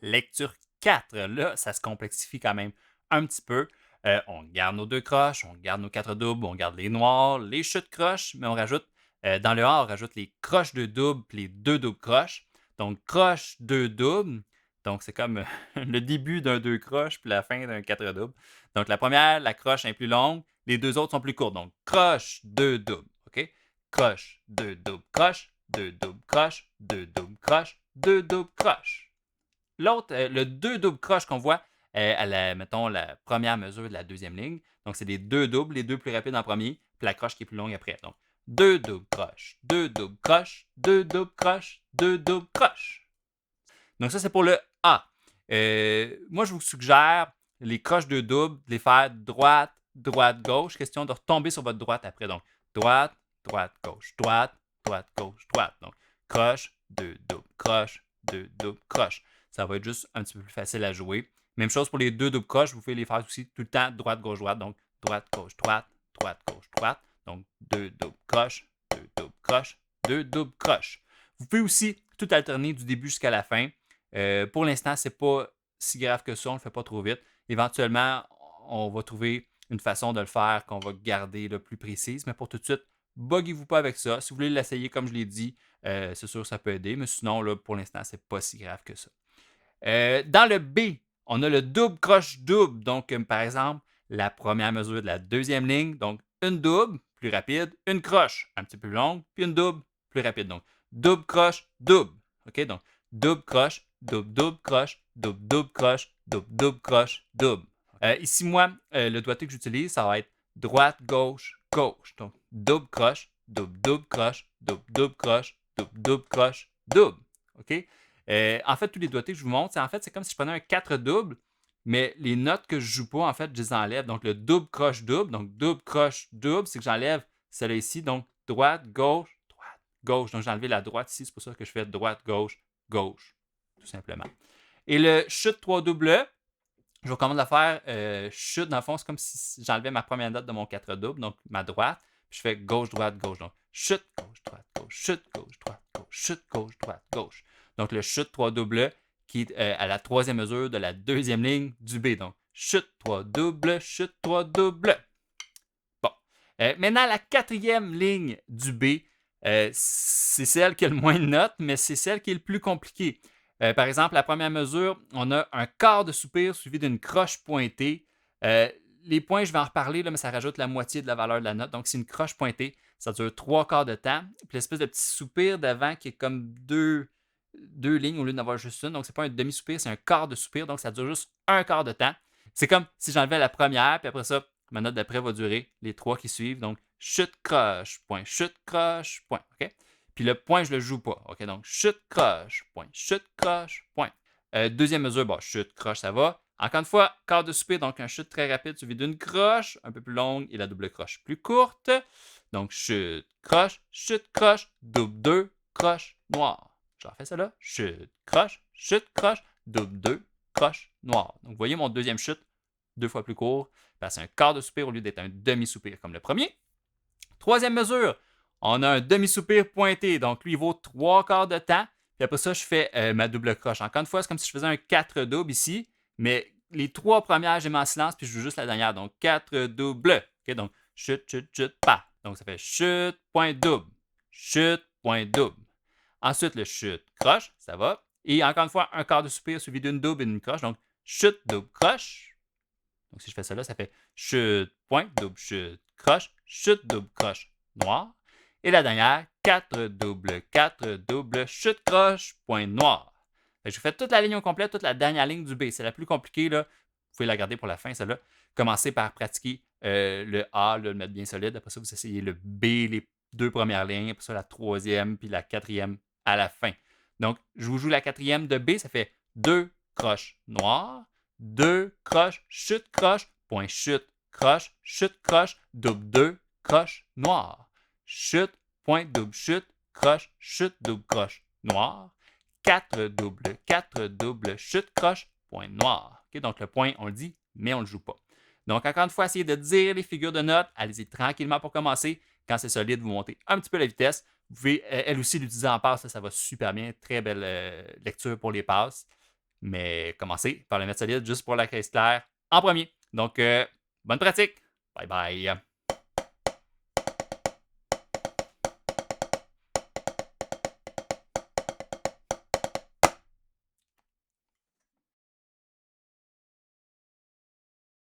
Lecture 4, là, ça se complexifie quand même un petit peu. On garde nos deux croches, on garde nos quatre doubles, on garde les noirs, les chutes croches, mais on rajoute, dans le A, on rajoute les croches de double puis les deux doubles croches. Donc, croche, deux doubles. Donc, c'est comme le début d'un deux croches puis la fin d'un quatre doubles. Donc, la première, la croche est plus longue, les deux autres sont plus courtes. Donc, croche, deux doubles. OK? Croche, deux doubles, croche, deux doubles, croche, deux doubles, croche, deux doubles, croche. L'autre, le deux doubles croches qu'on voit à la, mettons, la première mesure de la deuxième ligne. Donc, c'est des deux doubles, les deux plus rapides en premier, puis la croche qui est plus longue après. Donc, deux doubles croches, deux doubles croches, deux doubles croches, deux doubles croches. Donc, ça, c'est pour le A. Moi, je vous suggère les croches deux doubles, de les faire droite, droite, gauche. Question de retomber sur votre droite après. Donc, droite, droite, gauche, droite, droite, gauche, droite. Donc, croche, deux doubles, croche, deux doubles, croche. Ça va être juste un petit peu plus facile à jouer. Même chose pour les deux doubles croches, vous pouvez les faire aussi tout le temps droite, gauche, droite. Donc, droite, gauche, droite, droite, gauche, droite. Donc, deux doubles croches, deux doubles croches, deux doubles croches. Vous pouvez aussi tout alterner du début jusqu'à la fin. Pour l'instant, c'est pas si grave que ça, on le fait pas trop vite. Éventuellement, on va trouver une façon de le faire qu'on va garder le plus précise, mais pour tout de suite, buguez-vous pas avec ça. Si vous voulez l'essayer, comme je l'ai dit, c'est sûr que ça peut aider, mais sinon, là, pour l'instant, c'est pas si grave que ça. Dans le B, on a le double croche double. Donc, par exemple, la première mesure de la deuxième ligne, donc une double, plus rapide, une croche, un petit peu plus longue, puis une double, plus rapide. Donc, double croche double. OK? Donc, double croche, double, double croche, double, double croche, double, double croche, double. Ici, moi, le doigté que j'utilise, ça va être droite, gauche, gauche. Donc, double croche, double, double croche, double, double croche, double, double croche, double. OK? En fait, tous les doigtés que je vous montre, c'est comme si je prenais un 4 double, mais les notes que je joue pas, en fait, je les enlève. Donc, le double croche double, donc double croche double, c'est que j'enlève celle-là ici. Donc, droite, gauche, droite, gauche. Donc, j'ai enlevé la droite ici, c'est pour ça que je fais droite, gauche, gauche, tout simplement. Et le chute 3 double, je vous recommande de le faire chute, dans le fond, c'est comme si j'enlevais ma première note de mon 4 double, donc ma droite, puis je fais gauche, droite, gauche. Donc, chute, gauche, droite, gauche, chute, gauche, droite, gauche, chute, gauche, droite, gauche. Donc, le chute 3 double qui est à la troisième mesure de la deuxième ligne du B. Donc, chute 3 double, chute 3 double. Bon. Maintenant, la quatrième ligne du B, c'est celle qui a le moins de notes, mais c'est celle qui est le plus compliquée. Par exemple, la première mesure, on a un quart de soupir suivi d'une croche pointée. Les points, je vais en reparler, là, mais ça rajoute la moitié de la valeur de la note. Donc, c'est une croche pointée. Ça dure 3 quarts de temps. Puis l'espèce de petit soupir d'avant qui est comme deux lignes au lieu d'avoir juste une. Donc, c'est pas un demi-soupir, c'est un quart de soupir. Donc, ça dure juste un quart de temps. C'est comme si j'enlevais la première, puis après ça, ma note d'après va durer les 3 qui suivent. Donc, chute, croche, point, chute, croche, point. OK? Puis le point, je ne le joue pas. OK? Donc, chute, croche, point, chute, croche, point. Deuxième mesure, bon, chute, croche, ça va. Encore une fois, quart de soupir, donc un chute très rapide suivi d'une croche, un peu plus longue, et la double croche plus courte. Donc, chute, croche, double 2, croche, noire. Je refais ça là. Chute, croche, double 2, croche, noire. Donc, vous voyez mon deuxième chute, 2 fois plus court, c'est un quart de soupir au lieu d'être un demi-soupir comme le premier. Troisième mesure, on a un demi-soupir pointé, donc lui, il vaut 3 quarts de temps. Puis après ça, je fais ma double croche. Encore une fois, c'est comme si je faisais un 4 double ici, mais les 3 premières, j'ai mis en silence, puis je joue juste la dernière. Donc, 4 double. OK, donc, chute, chute, chute, pas. Donc, ça fait chute, point double. Chute, point double. Ensuite, le chute, croche, ça va. Et encore une fois, un quart de soupir suivi d'une double et d'une croche. Donc, chute, double, croche. Donc, si je fais ça là, ça fait chute, point, double, chute, croche, noir. Et la dernière, 4 double, chute, croche, point, noir. Je fais toute la ligne au complet, toute la dernière ligne du B. C'est la plus compliquée, là. Vous pouvez la garder pour la fin, celle-là. Commencez par pratiquer le A, là, le mettre bien solide. Après ça, vous essayez le B, les 2 premières lignes. Après ça, la troisième, puis la quatrième à la fin. Donc, je vous joue la quatrième de B. Ça fait 2 croches noires, 2 croches, chute, croche, point, chute, croche, double 2, croche, noire. Chute, point, double, chute, double, croche, noire. 4 double, chute, croche, point noir. Okay, donc le point, on le dit, mais on ne le joue pas. Donc encore une fois, essayez de dire les figures de notes. Allez-y tranquillement pour commencer. Quand c'est solide, vous montez un petit peu la vitesse. Vous pouvez elle aussi l'utiliser en passe, ça va super bien. Très belle lecture pour les passes. mais commencez par le mettre solide juste pour la caisse claire en premier. Donc, bonne pratique! Bye bye!